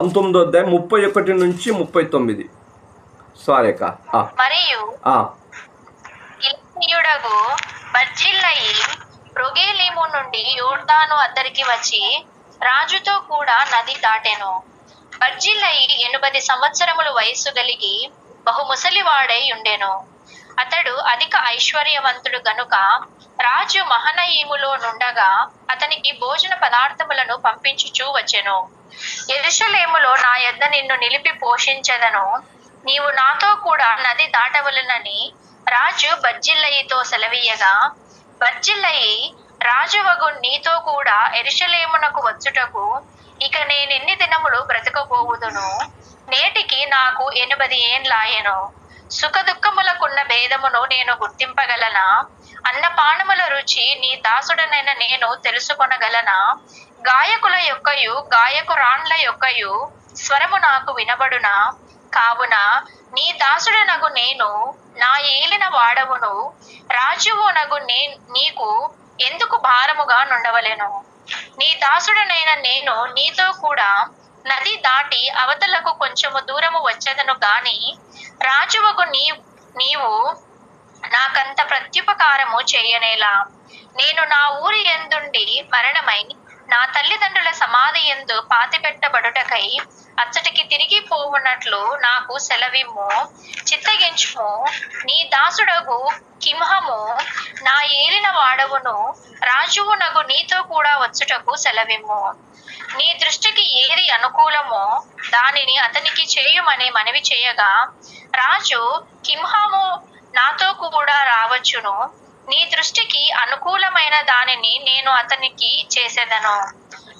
19:31-39. Sorry అక్క. మరియు గిలాదీయుడగు బర్జిల్లయి రొగేలీము నుండి యోర్దాను అద్దరికి వచ్చి రాజుతో కూడా నది దాటెను. బర్జిల్లయి 80 సంవత్సరములు వయస్సు కలిగి బహు ముసలివాడై ఉండెను. అతడు అధిక ఐశ్వర్యవంతుడు గనుక రాజు మహనయీములో నుండగా అతనికి భోజన పదార్థములను పంపించుచూ వచ్చెను. యెరూషలేములో నా యొద్ద నిన్ను నిలిపి పోషించెదను, నీవు నాతో కూడా నది దాటవలెనని రాజు బర్జిల్లయితో సెలవీయగా, బర్జిల్లయి రాజువగు నీతో కూడా యెరూషలేమునకు వచ్చుటకు ఇక నేనెన్ని దినములు బ్రతకబోవుదును? నేటికి నాకు 80 ఏండ్లాయెను. సుఖదుఖములకున్న భేదమును నేను గుర్తింపగలనా? అన్నపానముల రుచి నీ దాసుడనైన నేను తెలుసుకొనగలనా? గాయకుల యొక్కయు గాయకురాండ్ల యొక్కయు స్వరము నాకు వినబడునా? కావున నీ దాసుడనగు నేను, నా ఏలిన వాడవును, రాజువునగు నీకు ఎందుకు భారముగా నుండవలెను? నీ దాసుడనైన నేను నీతో కూడా నది దాటి అవతలకు కొంచెము దూరము వచ్చేదను గాని రాజువగు నీవు నాకంత ప్రత్యుపకారము చేయనేలా? నేను నా ఊరి యందుండి మరణమై నా తల్లిదండ్రుల సమాధి యందు పాతిపెట్టబడుటకై అచ్చటికి తిరిగి పోవునట్లు నాకు సెలవిమ్ము, చిత్తగించుము. నీ దాసుడగు కింహము, నా ఏలిన వాడవును, రాజువునగు నీతో కూడా వచ్చుటకు సెలవిమ్ము. నీ దృష్టికి ఏది అనుకూలమో దానిని అతనికి చేయుమని మనవి చేయగా, రాజు కింహాము నాతో కూడా రావచ్చును, నీ దృష్టికి అనుకూలమైన దానిని నేను అతనికి చేసేదను,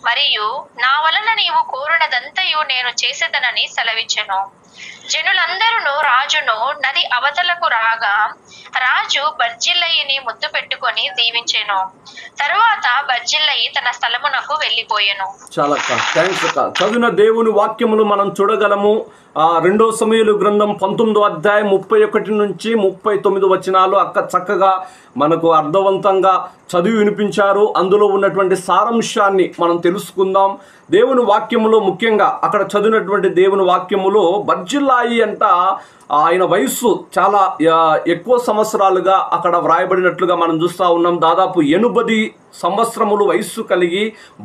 మరియు నా వలన నీవు కోరునదంతయు నేను చేసేదనని సెలవిచ్చెను. జనులందరూ రాజును నది అవతలకు రాగా రాజు బర్జిల్లయిని ముద్దు పెట్టుకొని దీవించెను. తరువాత బర్జిల్లయి తన స్థలమునకు వెళ్ళిపోయెను. చాలా థ్యాంక్స్ అక్క. చదివిన దేవుని వాక్యములు మనం చూడగలము. 2 సమూయేలు గ్రంథం 19:31-39 అక్క చక్కగా మనకు అర్థవంతంగా చదివి వినిపించారు. అందులో ఉన్నటువంటి సారాంశాన్ని మనం తెలుసుకుందాం. దేవుని వాక్యములో ముఖ్యంగా అక్కడ చదివినటువంటి దేవుని వాక్యములో బర్జిల్లాయి అంట ఆయన వయస్సు చాలా ఎక్కువ సంవత్సరాలుగా అక్కడ వ్రాయబడినట్లుగా మనం చూస్తూ ఉన్నాం. దాదాపు 80 సంవత్సరములు వయస్సు కలిగి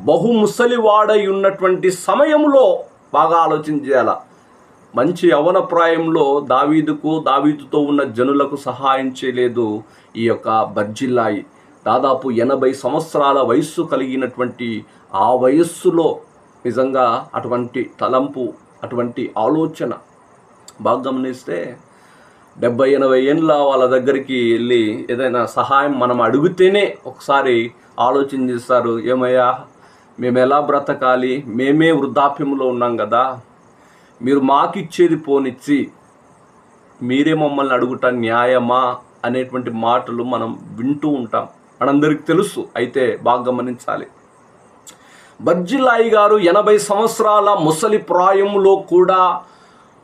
బహు ముసలివాడై ఉన్నటువంటి సమయంలో బాగా ఆలోచన చేయాల. మంచి యవ్వన ప్రాయంలో దావీదుతో ఉన్న జనులకు సహాయం చేయలేదు ఈ యొక్క బర్జిల్లాయి. దాదాపు 80 సంవత్సరాల వయస్సు కలిగినటువంటి ఆ వయస్సులో నిజంగా అటువంటి తలంపు, అటువంటి ఆలోచన బాగా గమనిస్తే 70-80 ఏళ్ళ వాళ్ళ దగ్గరికి వెళ్ళి ఏదైనా సహాయం మనం అడిగితేనే ఒకసారి ఆలోచన చేస్తారు, ఏమయ్యా మేము ఎలా బ్రతకాలి, మేమే వృద్ధాప్యంలో ఉన్నాం కదా, మీరు మాకిచ్చేది పోనిచ్చి మీరే మమ్మల్ని అడుగుట న్యాయమా అనేటువంటి మాటలు మనం వింటూ ఉంటాం, మనందరికి తెలుసు. అయితే బాగా గమనించాలి, బర్జిల్లాయి గారు 80 సంవత్సరాల ముసలి ప్రాయంలో కూడా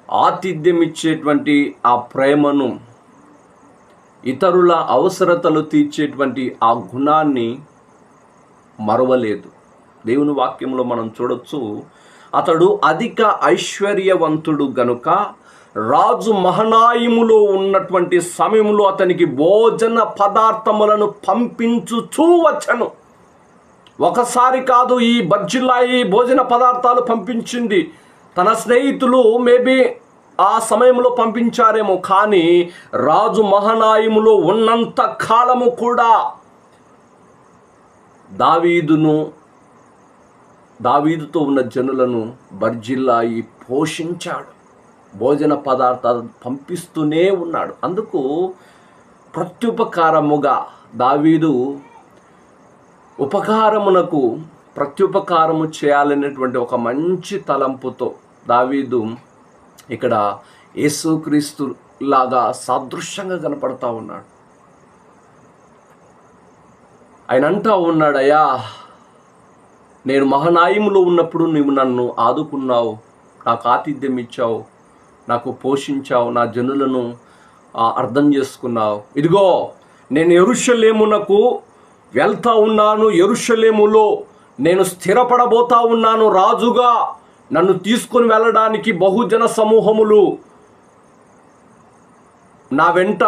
ఆతిథ్యం ఇచ్చేటువంటి ఆ ప్రేమను, ఇతరుల అవసరతలు తీర్చేటువంటి ఆ గుణాన్ని మరవలేదు. దేవుని వాక్యంలో మనం చూడొచ్చు, అతడు అధిక ఐశ్వర్యవంతుడు గనుక రాజు మహనాయిములో ఉన్నటువంటి సమయంలో అతనికి భోజన పదార్థములను పంపించుచూ వచ్చను. ఒకసారి కాదు ఈ బర్జిల్లాయి భోజన పదార్థాలు పంపించింది. తన స్నేహితులు మేబీ ఆ సమయంలో పంపించారేమో, కానీ రాజు మహనాయిములో ఉన్నంత కాలము కూడా దావీదుతో ఉన్న జనులను బర్జిల్లాయి పోషించాడు, భోజన పదార్థాలు పంపిస్తూనే ఉన్నాడు. అందుకు ప్రత్యుపకారముగా దావీదు ఉపకారమునకు ప్రత్యుపకారము చేయాలనేటువంటి ఒక మంచి తలంపుతో దావీదు ఇక్కడ యేసుక్రీస్తు లాగా సాదృశ్యంగా కనపడతా ఉన్నాడు. ఆయన అంటా ఉన్నాడు, అయ్యా నేను మహనాయిములో ఉన్నప్పుడు నువ్వు నన్ను ఆదుకున్నావు, నాకు ఆతిథ్యం ఇచ్చావు, నాకు పోషించావు, నా జనులను అర్థం చేసుకున్నావు. ఇదిగో నేను యెరూషలేమునకు వెళ్తా ఉన్నాను, యెరూషలేములో నేను స్థిరపడబోతా ఉన్నాను, రాజుగా నన్ను తీసుకొని వెళ్ళడానికి బహుజన సమూహములు నా వెంట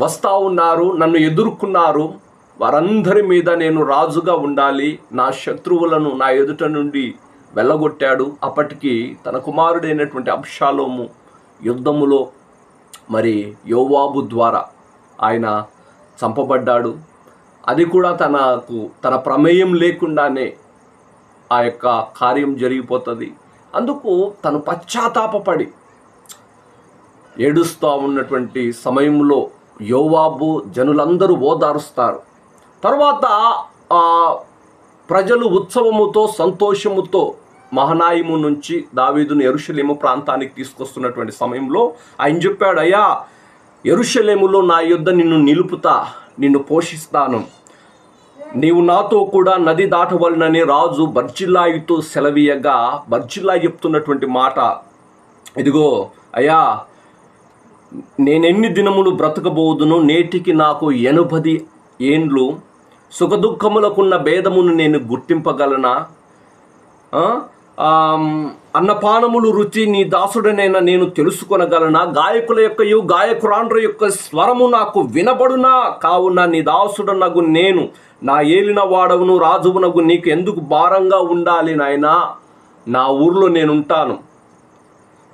వస్తూ ఉన్నారు, నన్ను ఎదుర్కొన్నారు. వారందరి మీద నేను రాజుగా ఉండాలి. నా శత్రువులను నా ఎదుట నుండి వెళ్ళగొట్టాడు. అప్పటికి తన కుమారుడైనటువంటి అబ్షాలోము యుద్ధములో మరి యోవాబు ద్వారా ఆయన చంపబడ్డాడు. అది కూడా తన ప్రమేయం లేకుండానే ఆ యొక్క కార్యం జరిగిపోతుంది. అందుకు తను పశ్చాత్తాపపడి ఏడుస్తూ ఉన్నటువంటి సమయంలో యోవాబు జనులందరూ ఓదారుస్తారు. తర్వాత ప్రజలు ఉత్సవముతో సంతోషముతో మహనాయిము నుంచి దావీదును యెరూషలేము ప్రాంతానికి తీసుకొస్తున్నటువంటి సమయంలో ఆయన చెప్పాడు, అయ్యా యెరూషలేములో నా యుద్ధ నిన్ను నిలుపుతా, నిన్ను పోషిస్తాను, నీవు నాతో కూడా నది దాటవలనని రాజు బర్జిల్లాయితో సెలవీయగా బర్జిల్లా చెప్తున్నటువంటి మాట, ఇదిగో అయ్యా నేనెన్ని దినములు బ్రతకబోదును, నేటికి నాకు 80 ఏండ్లు, సుఖదుఖములకున్న భేదమును నేను గుర్తింపగలనా, అన్నపానములు రుచి నీ దాసుడనైనా నేను తెలుసుకొనగలనా, గాయకుల యొక్కయు గాయకురాండ్ర యొక్క స్వరము నాకు వినబడునా, కావున నీ దాసుడనగు నేను నా ఏలిన వాడవును రాజువునగు నీకు ఎందుకు భారంగా ఉండాలి నాయనా, నా ఊర్లో నేనుంటాను,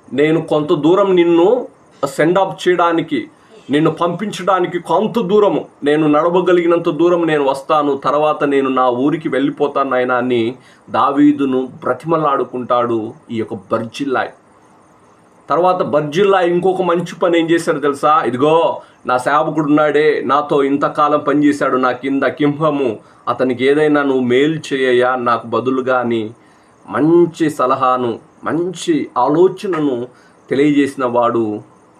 నేను కొంత దూరం నిన్ను సెండ్ ఆఫ్ చేయడానికి, నిన్ను పంపించడానికి కొంత దూరము, నేను నడవగలిగినంత దూరం నేను వస్తాను, తర్వాత నేను నా ఊరికి వెళ్ళిపోతాను నాయనా అని దావీదును బ్రతిమలాడుకుంటాడు ఈ యొక్క బర్జిల్లాయ్. తర్వాత బర్జిల్లాయ్ ఇంకొక మంచి పని ఏం చేశాడు తెలుసా, ఇదిగో నా సేవకుడు ఉన్నాడే, నాతో ఇంతకాలం పనిచేశాడు, నా కింద కింహము, అతనికి ఏదైనా నువ్వు మేలు చేయయ్యా నాకు బదులుగా అని మంచి సలహాను మంచి ఆలోచనను తెలియజేసిన వాడు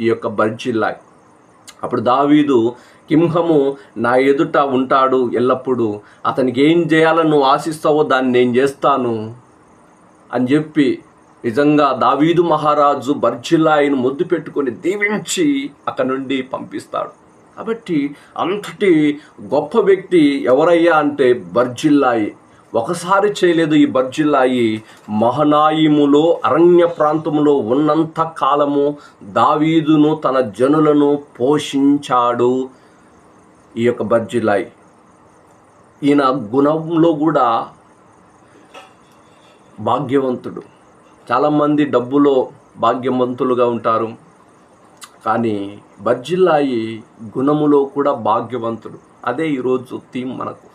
ఈ యొక్క బర్జిల్లాయ్. అప్పుడు దావీదు, కింహము నా ఎదుట ఉంటాడు ఎల్లప్పుడూ, అతనికి ఏం చేయాలని నువ్వు ఆశిస్తావో దాన్ని నేను చేస్తాను అని చెప్పి నిజంగా దావీదు మహారాజు బర్జిల్లాయిని ముద్దు పెట్టుకొని దీవించి అక్కడి నుండి పంపిస్తాడు. కాబట్టి అంతటి గొప్ప వ్యక్తి ఎవరయ్యా అంటే బర్జిల్లాయి. ఒకసారి చేయలేదు ఈ బర్జిల్లాయి, మహనాయిములో అరణ్య ప్రాంతములో ఉన్నంత కాలము దావీదును తన జనులను పోషించాడు ఈ యొక్క బర్జిల్లాయి. ఈయన గుణంలో కూడా భాగ్యవంతుడు. చాలామంది డబ్బులో భాగ్యవంతులుగా ఉంటారు, కానీ బర్జిల్లాయి గుణములో కూడా భాగ్యవంతుడు. అదే ఈరోజు థీమ్ మనకు.